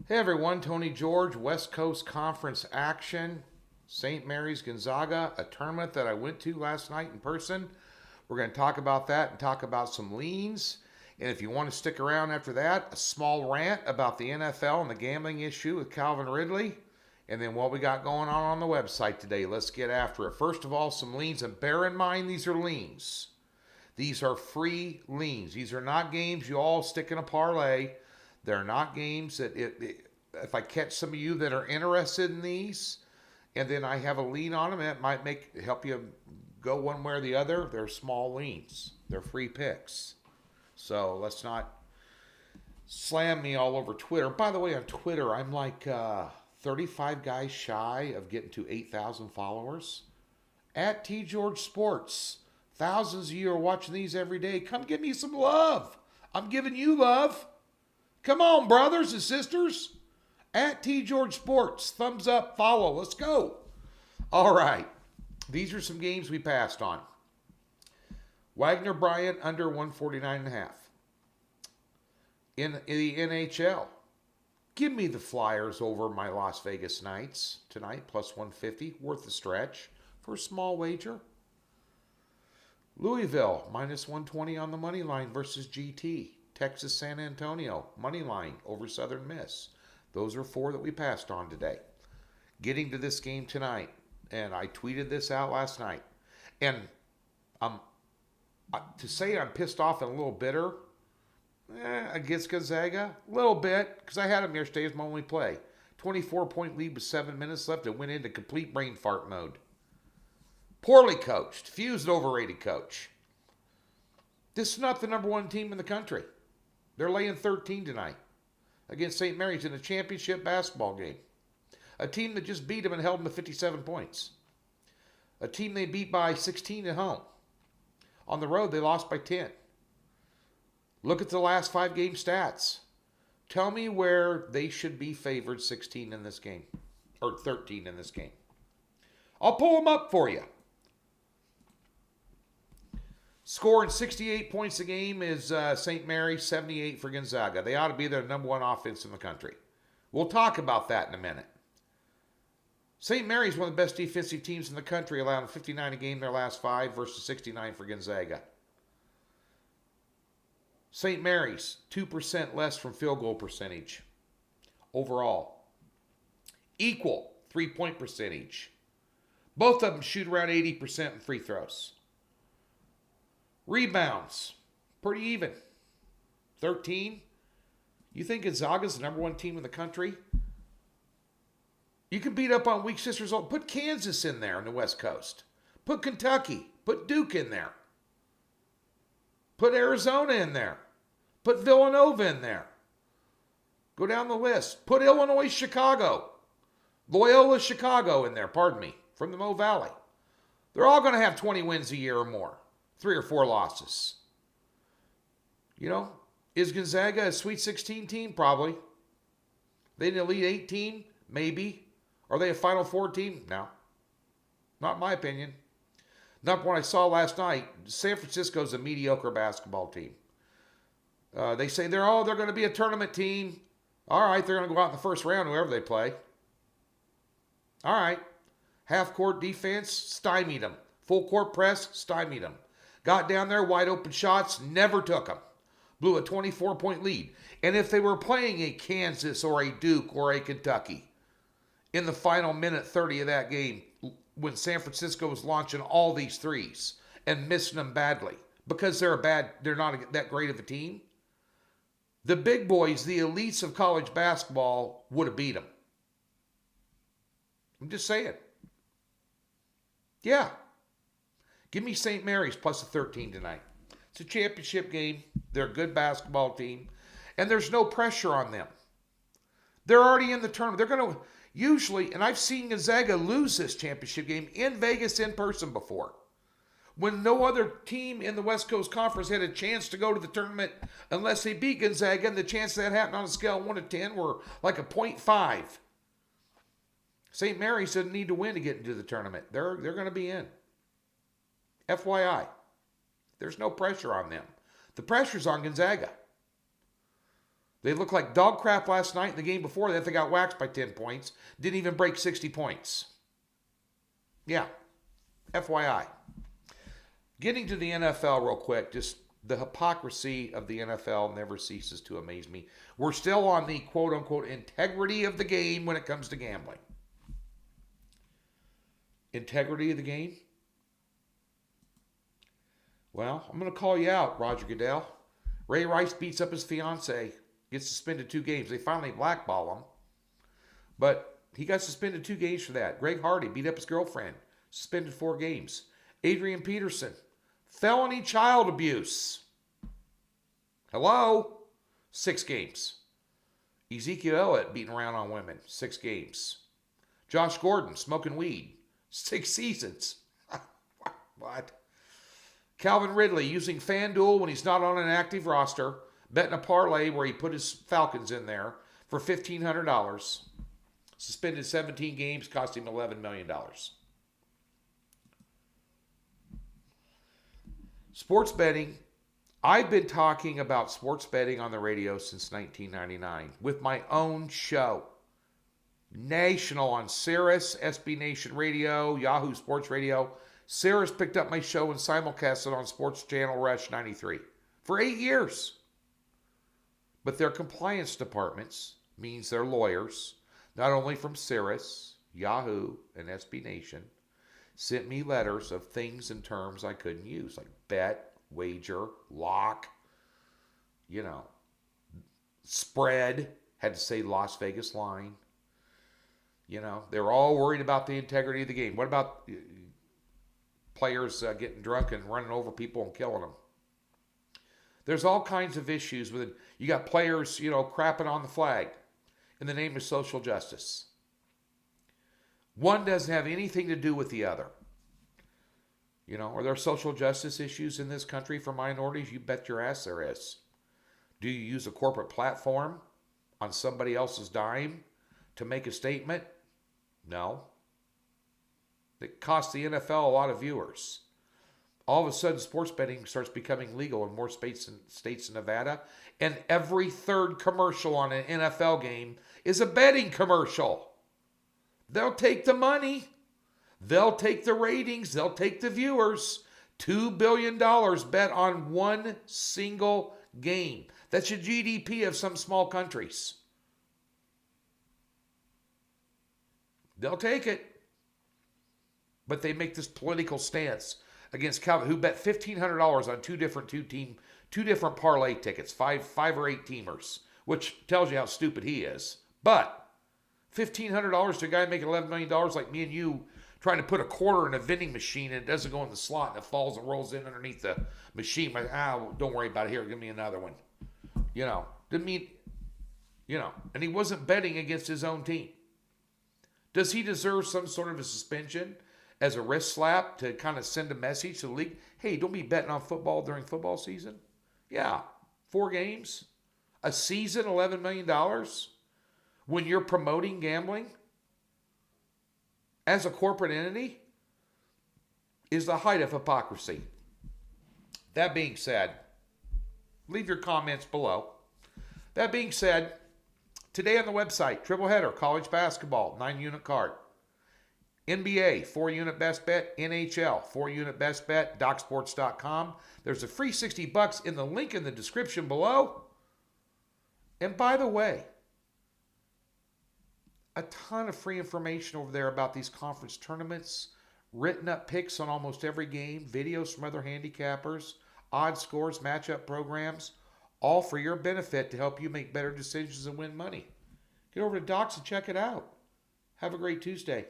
Hey everyone, Tony George, West Coast Conference action. St. Mary's Gonzaga, a tournament that I went to last night in person. We're going to talk about that and talk about some leans. And if you want to stick around after that, a small rant about the NFL and the gambling issue with Calvin Ridley. And then what we got going on the website today. Let's get after it. First of all, some leans. And bear in mind, these are leans. These are free leans. These are not games you all stick in a parlay. They're not games that if I catch some of you that are interested in these, and then I have a lean on them, it might help you go one way or the other. They're small leans. They're free picks. So let's not slam me all over Twitter. By the way, on Twitter, I'm like 35 guys shy of getting to 8,000 followers. At T George Sports. Thousands of you are watching these every day. Come give me some love. I'm giving you love. Come on, brothers and sisters. At T George Sports. Thumbs up, follow. Let's go. All right. These are some games we passed on. Wagner Bryant under 149.5. In the NHL, give me the Flyers over my Las Vegas Knights tonight, plus 150. Worth the stretch for a small wager. Louisville, minus 120 on the money line versus GT. Texas San Antonio, money line over Southern Miss. Those are four that we passed on today. Getting to this game tonight, and I tweeted this out last night. And to say I'm pissed off and a little bitter against Gonzaga, a little bit, because I had them yesterday as my only play. 24-point lead with 7 minutes left and went into complete brain fart mode. Poorly coached, fused overrated coach. This is not the number one team in the country. They're laying 13 tonight against St. Mary's in a championship basketball game. A team that just beat them and held them to 57 points. A team they beat by 16 at home. On the road, they lost by 10. Look at the last 5 game stats. Tell me where they should be favored 16 in this game, or 13 in this game. I'll pull them up for you. Scoring 68 points a game is St. Mary's, 78 for Gonzaga. They ought to be their number one offense in the country. We'll talk about that in a minute. St. Mary's one of the best defensive teams in the country, allowing 59 a game their last 5 versus 69 for Gonzaga. St. Mary's, 2% less from field goal percentage overall. Equal 3-point percentage. Both of them shoot around 80% in free throws. Rebounds, pretty even. 13. You think Gonzaga's the number one team in the country? You can beat up on weak sisters. Put Kansas in there on the West Coast. Put Kentucky. Put Duke in there. Put Arizona in there. Put Villanova in there. Go down the list. Put Illinois, Chicago. Loyola, Chicago in there, pardon me, from the Mo Valley. They're all going to have 20 wins a year or more. 3 or 4 losses. You know, is Gonzaga a Sweet 16 team? Probably. They an Elite 8 team? Maybe. Are they a Final Four team? No. Not in my opinion. Not what I saw last night. San Francisco's a mediocre basketball team. They say they're going to be a tournament team. All right, they're going to go out in the first round, whoever they play. All right. Half-court defense, stymied them. Full-court press, stymied them. Got down there, wide open shots, never took them. Blew a 24-point lead. And if they were playing a Kansas or a Duke or a Kentucky in the final minute 30 of that game, when San Francisco was launching all these threes and missing them badly because they're not that great of a team, the big boys, the elites of college basketball, would have beat them. I'm just saying. Yeah. Give me St. Mary's plus a 13 tonight. It's a championship game. They're a good basketball team. And there's no pressure on them. They're already in the tournament. They're going to usually, and I've seen Gonzaga lose this championship game in Vegas in person before. When no other team in the West Coast Conference had a chance to go to the tournament unless they beat Gonzaga, and the chances that happened on a scale of 1 to 10 were like a 0.5. St. Mary's doesn't need to win to get into the tournament. They're going to be in. FYI, there's no pressure on them. The pressure's on Gonzaga. They looked like dog crap last night. The game before that, they got waxed by 10 points. Didn't even break 60 points. Yeah, FYI. Getting to the NFL real quick, just the hypocrisy of the NFL never ceases to amaze me. We're still on the quote-unquote integrity of the game when it comes to gambling. Integrity of the game? Well, I'm going to call you out, Roger Goodell. Ray Rice beats up his fiance, gets suspended 2 games. They finally blackball him, but he got suspended 2 games for that. Greg Hardy beat up his girlfriend, suspended 4 games. Adrian Peterson, felony child abuse. Hello? 6 games. Ezekiel Elliott beating around on women, 6 games. Josh Gordon smoking weed, 6 seasons. What? Calvin Ridley using FanDuel when he's not on an active roster, betting a parlay where he put his Falcons in there for $1,500. Suspended 17 games, cost him $11 million. Sports betting. I've been talking about sports betting on the radio since 1999 with my own show. National on Sirius, SB Nation Radio, Yahoo Sports Radio. Sirius picked up my show and simulcast it on Sports Channel Rush 93 for 8 years. But their compliance departments, means their lawyers, not only from Sirius, Yahoo, and SB Nation, sent me letters of things and terms I couldn't use, like bet, wager, lock, spread, had to say Las Vegas line. They're all worried about the integrity of the game. What about players getting drunk and running over people and killing them? There's all kinds of issues with it. You got players, crapping on the flag in the name of social justice. One doesn't have anything to do with the other. Are there social justice issues in this country for minorities? You bet your ass there is. Do you use a corporate platform on somebody else's dime to make a statement? No. It costs the NFL a lot of viewers. All of a sudden, sports betting starts becoming legal in more states in Nevada, and every third commercial on an NFL game is a betting commercial. They'll take the money. They'll take the ratings. They'll take the viewers. $2 billion bet on one single game. That's your GDP of some small countries. They'll take it. But they make this political stance against Calvin, who bet $1,500 on two different parlay tickets, five or 8 teamers, which tells you how stupid he is. But $1,500 to a guy making $11 million like me and you, trying to put a quarter in a vending machine and it doesn't go in the slot and it falls and rolls in underneath the machine. Like, don't worry about it. Here, give me another one. Didn't mean, and he wasn't betting against his own team. Does he deserve some sort of a suspension as a wrist slap to kind of send a message to the league? Hey, don't be betting on football during football season. Yeah, 4 games, a season, $11 million. When you're promoting gambling as a corporate entity is the height of hypocrisy. That being said, leave your comments below. That being said, today on the website, triple header, college basketball, 9-unit card. NBA, 4-unit best bet. NHL, 4-unit best bet. DocSports.com. There's a free $60 in the link in the description below. And by the way, a ton of free information over there about these conference tournaments, written up picks on almost every game, videos from other handicappers, odd scores, matchup programs, all for your benefit to help you make better decisions and win money. Get over to Docs and check it out. Have a great Tuesday.